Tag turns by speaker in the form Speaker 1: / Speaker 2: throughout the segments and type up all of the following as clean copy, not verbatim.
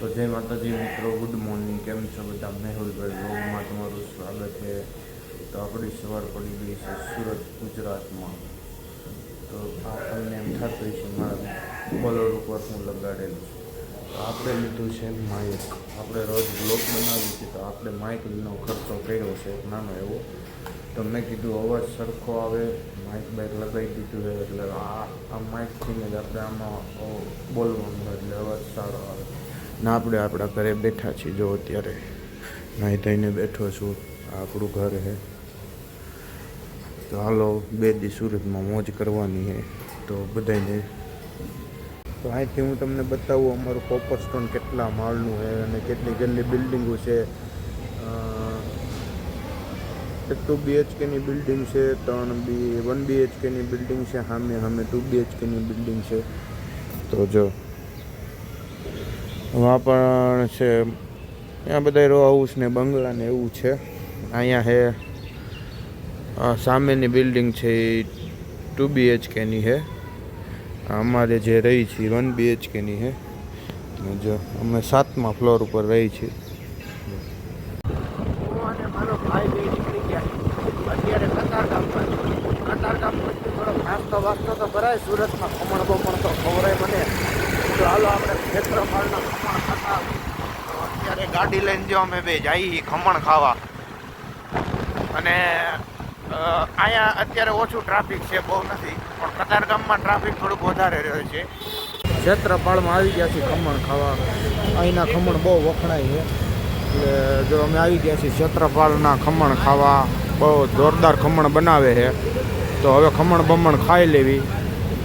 Speaker 1: તો જય માતાજી મિત્રો, ગુડ મોર્નિંગ. કેમ છો બધા? મેહુલભાઈ વ્લોગમાં તમારું સ્વાગત છે. તો આપણી સવાર પડી ગઈ છે સુરત, ગુજરાતમાં. તો આપણને એમ થતું છે મારા બોલર ઉપર હું લગાડેલું છું. તો આપણે લીધું છે માઇક. આપણે રોજ બ્લોગ બનાવીએ છીએ, તો આપણે માઇકનો ખર્ચો કર્યો છે નાનો એવો. તો મેં કીધું અવાજ સરખો આવે, માઇક બાઇક લગાવી દીધું છે, એટલે આ માઇકથી જ આપણે આમાં બોલવાનું હોય એટલે અવાજ સારો આવે. ને આપણે આપણા ઘરે બેઠા છીએ. જો અત્યારે નાહી ધોઈને બેઠો છું. આ આપણું ઘર છે. તો હાલો, 2 દી સુરતમાં મોજ કરવાની છે. તો બધાને તો અહીંથી હું તમને બતાવું અમારું કોપર સ્ટોન કેટલા માળનું છે અને કેટલી કેટલી બિલ્ડિંગો છે. 2 BHKની બિલ્ડિંગ છે, 1 BHKની બિલ્ડિંગ છે, સામે 2 BHKની બિલ્ડિંગ છે. તો જો વहाँ પણ છે, ત્યાં બધા રો હાઉસ ને બંગલા ને એવું છે. અહીંયા છે સામેની બિલ્ડિંગ છે એ 2 BHKની છે. અમારે જે રહી છે 1 BHKની છે. જો અમે 7મા ફ્લોર ઉપર રહી છીએ. મારો ભાઈ બે નીકળી ગયા અત્યારે કતારગામ થોડો નાસ્તો વાસ્તો તો ભરાય. સુરતમાં ખમણ બમણ તો ખવડાય મને. તો હાલો આપણે ક્ષેત્રફળના ખમણ ખાતા. અત્યારે ગાડી લઈને જો અમે બે જઈએ ખમણ ખાવા. અને અહીંયા અત્યારે ઓછું ટ્રાફિક છે, બહુ નથી, પણ કતારગામમાં ટ્રાફિક થોડુંક વધારે રહે છે. ક્ષેત્રફળમાં આવી ગયા છીએ ખમણ ખાવા. અહીંના ખમણ બહુ વખણાય છે. એટલે જો અમે આવી ગયા છીએ ક્ષેત્રફળના ખમણ ખાવા. બહુ જોરદાર ખમણ બનાવે છે. તો હવે ખમણ બમણ ખાઈ લેવી.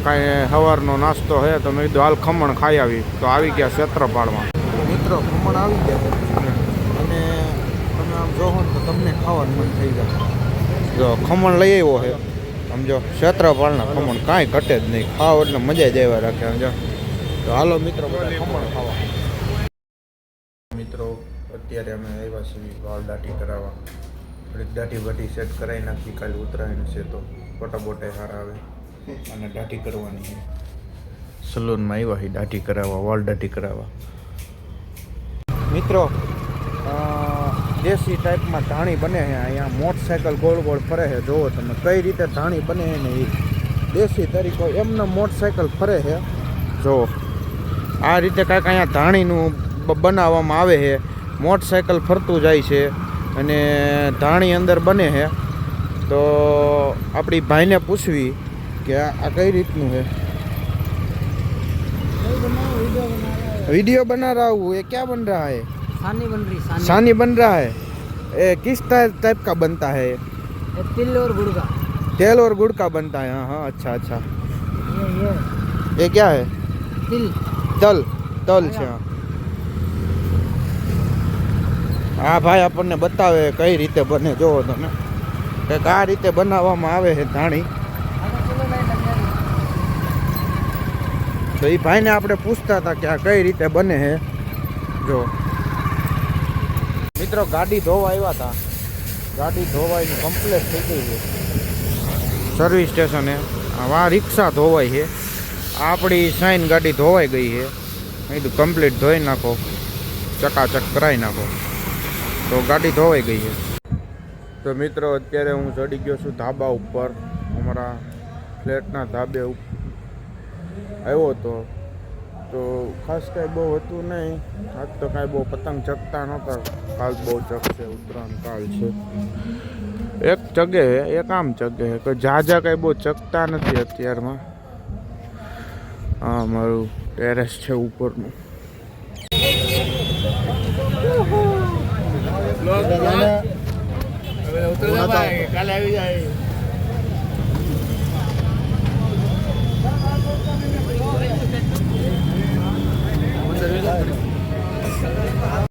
Speaker 1: કાંઈ સવારનો નાસ્તો છે તો મેં કીધું હાલ ખમણ ખાઈ આવી. તો આવી ગયા ક્ષેત્રફળમાં. મિત્રો ખમણ આવી ગયા અને તમે આમ જોવો તો તમને ખાવાનું મન થઈ જાય. જો ખમણ લઈ આવ્યો છે, સમજો ક્ષેત્રફળના ખમણ કાંઈ ઘટે જ નહીં. ખાવ એટલે મજા જ આવ્યા રાખે. સમજો તો હાલો મિત્રો બધા ખમણ ખાવા. મિત્રો અત્યારે અમે આવ્યા છીએ વાળ દાઢી કરાવવા. થોડીક દાઢી બાઢી સેટ કરાવી નાખી. કાલે ઉત્તરાયણ છે તો ફોટા બોટા સારા આવે અને દાઢી કરવાની છે. સલૂનમાં આવ્યા છીએ દાઢી કરાવવા, વાળ દાઢી કરાવવા. મિત્રો દેશી ટાઈપમાં ધાણી બને છે અહીંયા. મોટરસાઇકલ ગોળ ગોળ ફરે છે. જુઓ તમે કઈ રીતે ધાણી બને છે ને એ દેશી તરીકો એમને મોટરસાઇકલ ફરે છે. જુઓ આ રીતે કાંઈક અહીંયા ધાણીનું બનાવવામાં આવે છે. મોટરસાઇકલ ફરતું જાય છે અને ધાણી અંદર બને છે. તો આપણી ભાઈને પૂછવી કે આ કઈ રીતનું છે. वीडियो बना रहा हूँ. ये क्या बन रहा है?
Speaker 2: सानी बन रही.
Speaker 1: सानी बन रहा है. ये किस टाइप का बनता है?
Speaker 2: तिल और गुड़ का.
Speaker 1: तेल और गुड़ का बनता है. हाँ हाँ, अच्छा अच्छा. ये क्या है? તલ છે. હા ભાઈ આપણને બતાવે કઈ રીતે બને. જોવો તમે કંઈક આ રીતે બનાવવામાં આવે છે ધાણી. તો એ ભાઈને આપણે પૂછતા હતા કે આ કઈ રીતે બને છે. જો મિત્રો ગાડી ધોવા આવ્યા હતા. ગાડી ધોવાઈને કમ્પ્લીટ થઈ ગઈ છે સર્વિસ સ્ટેશને. આ રિક્ષા ધોવાય છે. આપણી સાઈન ગાડી ધોવાઈ ગઈ છે. મેં કીધું કમ્પ્લીટ ધોઈ નાખો, ચકાચક કરાવી નાખો. તો ગાડી ધોવાઈ ગઈ છે. તો મિત્રો અત્યારે હું ચડી ગયો છું ધાબા ઉપર. અમારા ફ્લેટના ધાબે આવ્યો હતો. તો ખાસ કાંઈ બહુ હતું નહીં. આજ તો કાંઈ બહુ પતંગ ચગતા નહોતા. કાલ બહુ ચગશે, ઉત્તરાયણ કાલ છે. એક ચગે છે, એક આમ ચગે છે. કોઈ ઝાઝા કાંઈ બહુ ચગતા નથી અત્યારમાં. હા મારું ટેરેસ છે ઉપરનું.
Speaker 2: કાલે આવી જાય.